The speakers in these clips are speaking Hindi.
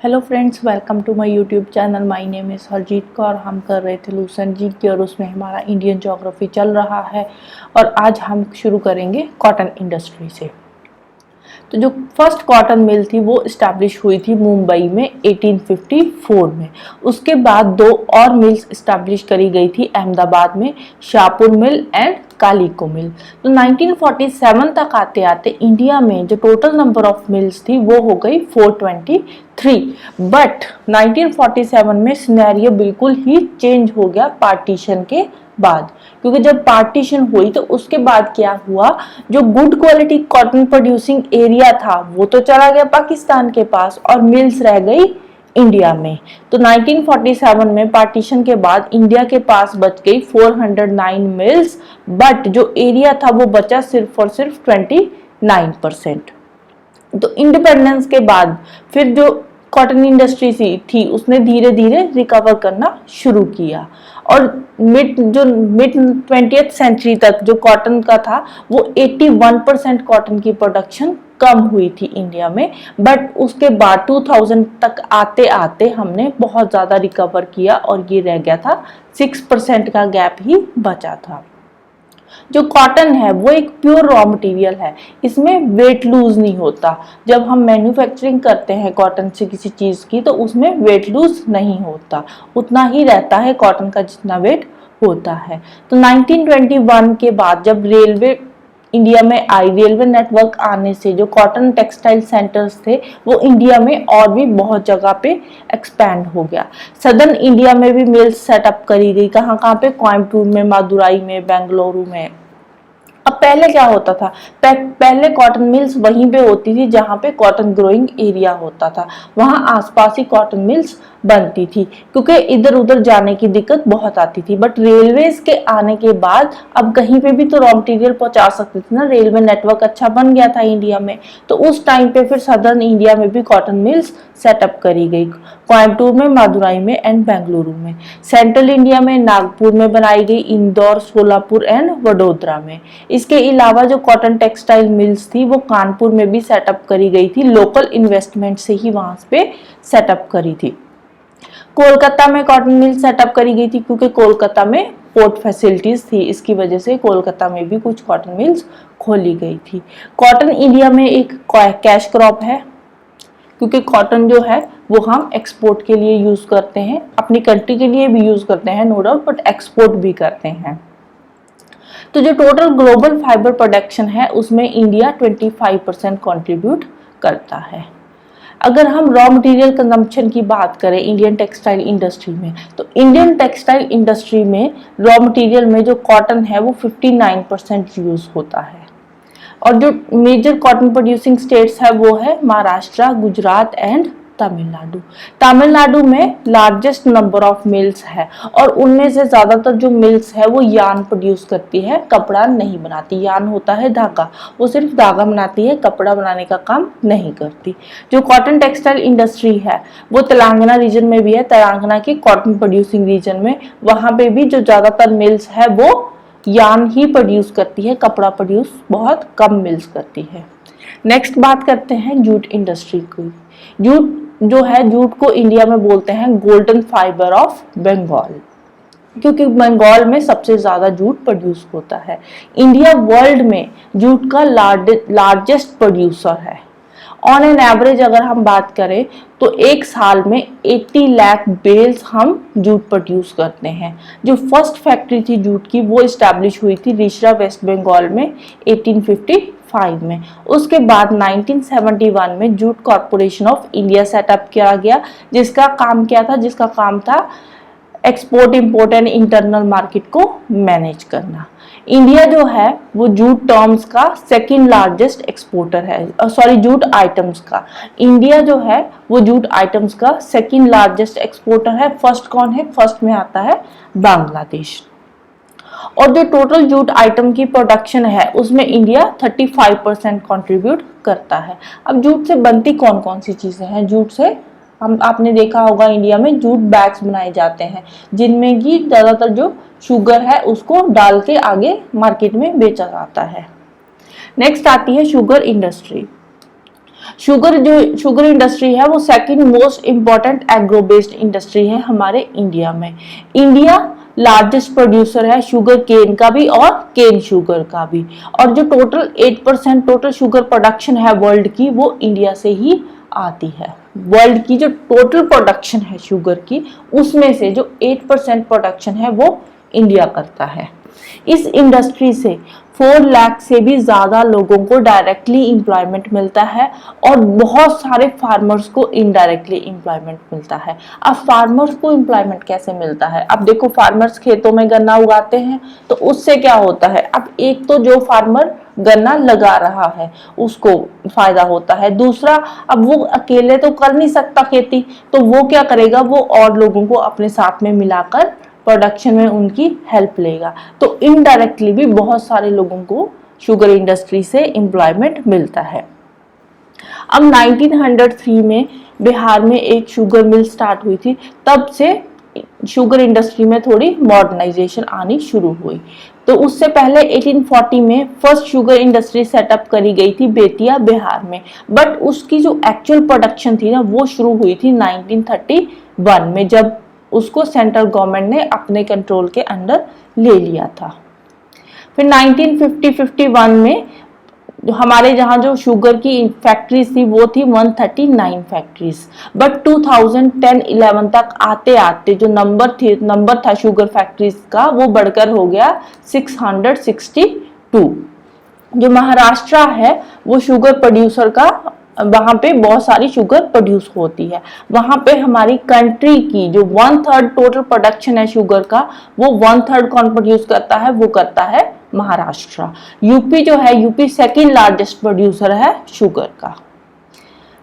Hello friends, welcome to my YouTube channel. My name is Harjeet Kaur. हम कर रहे थे लूसेंट जी की और उसमें हमारा इंडियन ज्योग्राफी चल रहा है और आज हम शुरू करेंगे कॉटन इंडस्ट्री से। तो जो फर्स्ट कॉटन मिल थी वो इस्टेब्लिश हुई थी मुंबई में 1854 में। उसके बाद दो और मिल्स इस्टेब्लिश करी गई थी अहमदाबाद में, शाहपुर मिल एंड कालीको मिल। तो 1947 तक आते आते इंडिया में जो टोटल नंबर ऑफ मिल्स थी वो हो गई 423। बट 1947 में सिनेरियो बिल्कुल ही चेंज हो गया पार्टीशन के बाद, क्योंकि जब पार्टीशन हुई तो उसके बाद क्या हुआ, जो good quality cotton producing area था वो तो चला गया पाकिस्तान के पास और मिल्स रह गई इंडिया में। तो 1947 में पार्टीशन के बाद इंडिया के पास बच गई 409 मिल्स, बट जो एरिया था वो बचा सिर्फ और सिर्फ 29%। तो इंडिपेंडेंस के बाद फिर जो कॉटन इंडस्ट्री थी उसने धीरे धीरे रिकवर करना शुरू किया और मिड 20th सेंचुरी तक जो कॉटन का था वो 81% कॉटन की प्रोडक्शन कम हुई थी इंडिया में। बट उसके बाद 2000 तक आते आते हमने बहुत ज़्यादा रिकवर किया और ये रह गया था 6% का गैप ही बचा था। जो कॉटन है वो एक प्योर रॉ मटेरियल है, इसमें वेट लूज नहीं होता। जब हम मैन्युफैक्चरिंग करते हैं कॉटन से किसी चीज़ की तो उसमें वेट लूज नहीं होता, उतना ही रहता है कॉटन का जितना वेट होता है। तो 1921 के बाद जब रेलवे इंडिया में आई, रेलवे नेटवर्क आने से जो कॉटन टेक्सटाइल सेंटर्स थे वो इंडिया में और भी बहुत जगह पे एक्सपैंड हो गया। सदर्न इंडिया में भी मिल्स सेटअप करी गई, कहाँ कहाँ पे, कोयम्बटूर में, मदुराई में, बेंगलुरु में। अब पहले क्या होता था, पहले कॉटन मिल्स वहीं पे होती थी जहाँ पे कॉटन ग्रोइंग एरिया होता था, वहाँ आसपास ही कॉटन मिल्स बनती थी, क्योंकि इधर उधर जाने की दिक्कत बहुत आती थी। बट रेलवेज के आने के बाद अब कहीं पे भी तो रॉ मटेरियल पहुंचा सकते थे ना, रेलवे नेटवर्क अच्छा बन गया था इंडिया में। तो उस टाइम पे फिर सदर्न इंडिया में भी कॉटन मिल्स सेटअप करी गई, कोयम्बटूर में, मदुराई में एंड बेंगलुरु में। सेंट्रल इंडिया में नागपुर में बनाई गई, इंदौर, सोलापुर एंड वडोदरा में। इसके अलावा जो कॉटन टेक्सटाइल मिल्स थी वो कानपुर में भी सेटअप करी गई थी, लोकल इन्वेस्टमेंट से ही वहां पे सेटअप करी थी। कोलकाता में कॉटन मिल सेटअप करी गई थी क्योंकि कोलकाता में पोर्ट फैसिलिटीज थी, इसकी वजह से कोलकाता में भी कुछ कॉटन मिल्स खोली गई थी। कॉटन इंडिया में एक कैश क्रॉप है, क्योंकि कॉटन जो है वो हम एक्सपोर्ट के लिए यूज करते हैं, अपनी कंट्री के लिए भी यूज करते हैं नो डाउट, बट एक्सपोर्ट भी करते हैं। तो जो टोटल ग्लोबल फाइबर प्रोडक्शन है उसमें इंडिया 25% कंट्रीब्यूट करता है। अगर हम रॉ मटेरियल कंजम्पशन की बात करें इंडियन टेक्सटाइल इंडस्ट्री में, तो इंडियन टेक्सटाइल इंडस्ट्री में रॉ मटेरियल में जो कॉटन है वो 59% यूज होता है। और जो मेजर कॉटन प्रोड्यूसिंग स्टेट्स है वो है महाराष्ट्र, गुजरात एंड तमिलनाडु। तमिलनाडु में लार्जेस्ट नंबर ऑफ मिल्स है और उनमें से ज्यादातर जो मिल्स है वो यार्न प्रोड्यूस करती है, कपड़ा नहीं बनाती। यार्न होता है धागा, वो सिर्फ धागा बनाती है, कपड़ा बनाने का काम नहीं करती। जो कॉटन टेक्सटाइल इंडस्ट्री है वो तेलंगाना रीजन में भी है, तेलंगाना के कॉटन प्रोड्यूसिंग रीजन में, वहां पे भी जो ज्यादातर मिल्स है वो यार्न ही प्रोड्यूस करती है, कपड़ा प्रोड्यूस बहुत कम मिल्स करती है। नेक्स्ट बात करते हैं जूट इंडस्ट्री की। जूट जो है, जूट को इंडिया में बोलते हैं गोल्डन फाइबर ऑफ बंगाल, क्योंकि बंगाल में सबसे ज्यादा जूट प्रोड्यूस होता है। इंडिया वर्ल्ड में जूट का लार्जेस्ट प्रोड्यूसर है। ऑन एन एवरेज अगर हम बात करें तो एक साल में 80 लाख बेल्स हम जूट प्रोड्यूस करते हैं। जो फर्स्ट फैक्ट्री थी जूट की वो इस्टेब्लिश हुई थी रिश्रा, वेस्ट बंगाल में 1855 में। उसके बाद 1971 में jute corporation of India setup किया गया, जिसका काम था export, import and internal market को मैनेज करना। इंडिया जो है वो जूट टर्म्स का सेकंड लार्जेस्ट एक्सपोर्टर है, जूट आइटम्स का। इंडिया जो है वो जूट आइटम्स का सेकंड लार्जेस्ट एक्सपोर्टर है। फर्स्ट कौन है? फर्स्ट में आता है बांग्लादेश। और जो टोटल जूट आइटम की प्रोडक्शन है उसमें इंडिया 35% कंट्रीब्यूट करता है। अब जूट से बनती कौन कौन सी चीजें हैं? जूट से आपने देखा होगा इंडिया में जूट बैग्स बनाए जाते हैं, जिनमें की ज्यादातर जो शुगर है उसको डाल के आगे मार्केट में बेचा जाता है। नेक्स्ट आती है शुगर इंडस्ट्री। शुगर इंडस्ट्री है वो second most important agro based industry है हमारे इंडिया में। इंडिया लार्जेस्ट प्रोड्यूसर है शुगर केन का भी और केन शुगर का भी, और जो टोटल 8% टोटल शुगर प्रोडक्शन है वर्ल्ड की वो इंडिया से ही आती है। वर्ल्ड की जो टोटल प्रोडक्शन है शुगर की उसमें से जो 8% प्रोडक्शन है वो इंडिया करता है। इस इंडस्ट्री से 4 लाख से भी ज्यादा लोगों को डायरेक्टली एम्प्लॉयमेंट मिलता है और बहुत सारे फार्मर्स को इनडायरेक्टली एम्प्लॉयमेंट मिलता है। अब फार्मर्स को एम्प्लॉयमेंट कैसे मिलता है? अब देखो, फार्मर्स खेतों में गन्ना उगाते हैं तो उससे क्या होता है, अब एक तो जो फार्मर गन्ना लगा रहा है उसको फायदा होता है, दूसरा अब वो अकेले तो कर नहीं सकता खेती, तो वो क्या करेगा, वो और लोगों को अपने साथ में मिलाकर प्रोडक्शन में उनकी हेल्प लेगा। तो इनडायरेक्टली भी बहुत सारे लोगों को शुगर इंडस्ट्री से एम्प्लॉयमेंट मिलता है। अब 1903 में बिहार में एक शुगर मिल स्टार्ट हुई थी, तब से शुगर इंडस्ट्री में थोड़ी मॉडर्नाइजेशन आनी शुरू हुई। तो उससे पहले 1840 में फर्स्ट शुगर इंडस्ट्री सेटअप करी गई थी बेतिया बिहार में, बट उसकी जो एक्चुअल प्रोडक्शन थी ना वो शुरू हुई थी 1931 में, जब उसको सेंट्रल गवर्नमेंट ने अपने कंट्रोल के अंडर ले लिया था। फिर 1950-51 में हमारे जहाँ जो शुगर की फैक्ट्रीज थी वो थी 139 फैक्ट्रीज, बट 2010-11 तक आते आते जो नंबर था शुगर फैक्ट्रीज का वो बढ़कर हो गया 662। जो महाराष्ट्र है वो शुगर प्रोड्यूसर का, वहां पे बहुत सारी शुगर प्रोड्यूस होती है। वहां पे हमारी कंट्री की जो 1/3 टोटल प्रोडक्शन है शुगर का, वो 1/3 कौन प्रोड्यूस करता है, वो करता है महाराष्ट्र। यूपी जो है, यूपी सेकंड लार्जेस्ट प्रोड्यूसर है शुगर का,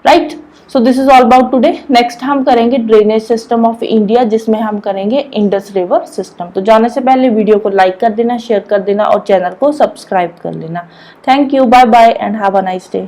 right. So this is all about today. Next हम करेंगे ड्रेनेज सिस्टम ऑफ इंडिया, जिसमें हम करेंगे इंडस रिवर सिस्टम। तो जाने से पहले वीडियो को लाइक कर देना, शेयर कर देना और चैनल को सब्सक्राइब कर लेना। Thank you, bye bye and have a nice day.